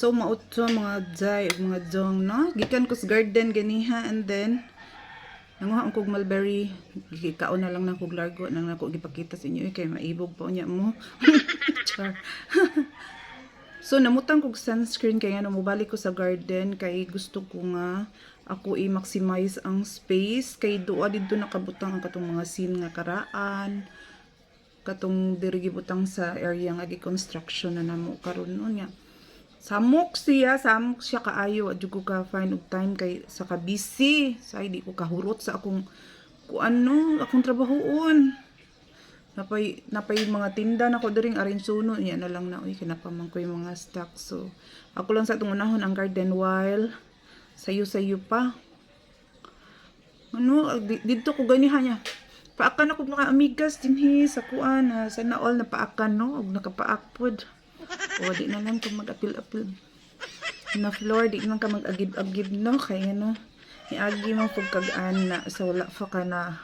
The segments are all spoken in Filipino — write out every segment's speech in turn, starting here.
So mauto mga jay ug mga dong no. Gikan ko sa garden ganiha and then nanguha ang kog mulberry, gikaon na lang na kog largo nang nako gipakita sa inyo kay maibog pa unya mo. Char. So namutang kog sunscreen kay nga mobalik ko sa garden kay gusto ko nga ako i-maximize ang space kay duwa didto nakabutang ang katong mga scene nga karaan katong diri gibutang sa area nga gi-construction na namo karon unya. Samok siya kaayo adyo ko ka find og time kay sa ka busy sa di ko kahurot sa akong akong trabahoon. Napay mga tinda na ko diring arin suno niya na lang na uy kinapamang ko yung mga stock. So ako lang sa itong unahon ang garden while sayo pa. Dito ko ganihan niya. Paakan ako mga amigas dinhi sa kuan sana all na paakan no og nakapaakpod. O di na lang ko mag-apil-apil na floor di man ka mag-agib-agib no kay ano niagi man pug kag-an na sa wala fa ka na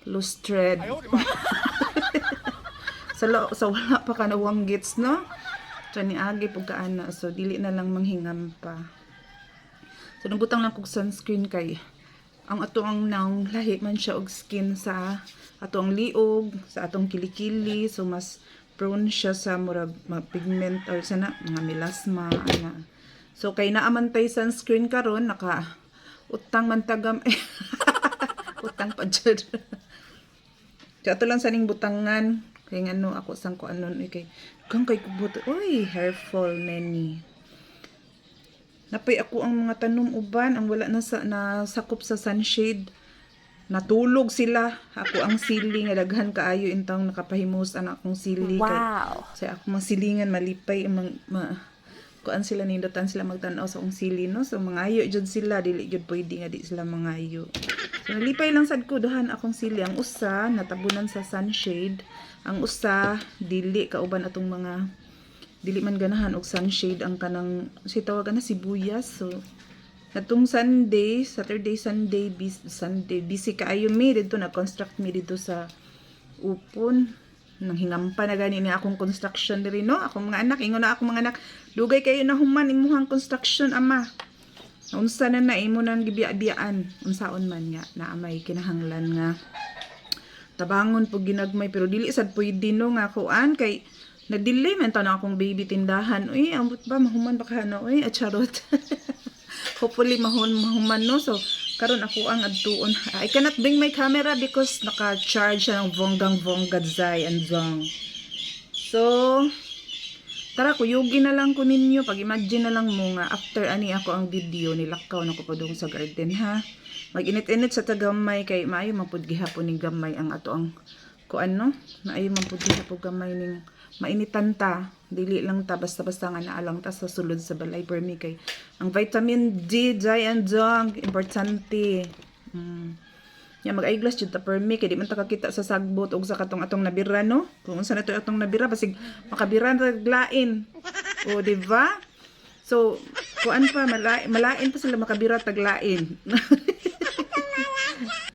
loose thread. sa wala pa ka na wanggits no. So niagi pug kaan na so dili na lang manghingam pa. So nabutang lang kog sunscreen kay ang atong nang lahi man siya og skin sa atong liog, sa atong kilikili so mas prone siya sa murag pigment or sana mga melasma ana. So kay naamantay sunscreen karon naka utang man tagam utang pa jud. Ato lang saning butangan kay ngano ako sang ko anon kay kang kay kubot oy hair fall neni. Napay ako ang mga tanom uban ang wala na sa nasakop sa sunshade. Natulog sila. Ako ang sili nga daghan kaayo intang nakapahimos ana akong sili. Wow. Kay ako masilingan malipay kuan sila nindotan sila magtan-aw sa akong sili no. So mangayo jud sila dili jud pwede nga di sila mangayo. So nalipay lang sad ko duhan akong sili ang usa natabunan sa sunshade. Ang usa dili kauban atong mga dili man ganahan og sunshade ang kanang si tawag na sibuyas. So atong Saturday, Sunday busy kaayo mi dito na-construct mi dito sa upon nang hingampa na gani ni akong construction diri no akong mga anak ingon na akong mga anak dugay kayo na human imuhang construction ama unsa na imo nang gibiya-biyaan unsaon man nga naa may kinahanglan nga tabangon pug ginagmay pero dili sad pwede no nga kuan kay na-delay man na akong baby tindahan uy ambot ba mahuman ba ka na uy charot. Hopefully mahuman no. So karon ako ang adtuon. I cannot bring my camera because naka-charge siya ng bonggang-bongga zay and zong. So tara kuyugi na lang ko ninyo. Pag-imagine na lang mo nga after ani ako ang video nilakaw na ko pa dong sa garden ha. Mag-init-init sa tagamay kay maayo man pud gihapon ning gamay ang ato ang kuan no. Maayo man pud gihapon gamay ning mainitan ta dili lang ta basta-basta nga naalang ta sa sulod sa balay per mi kay ang vitamin D jay and jong importante ya mag-eyeglass jud ta per mi kay di man ta kakita sa sagbot og sa katong atong nabira no kung unsa na to atong nabira basig makabira ta taglain o di ba so kuan pa malain pa sila makabira taglain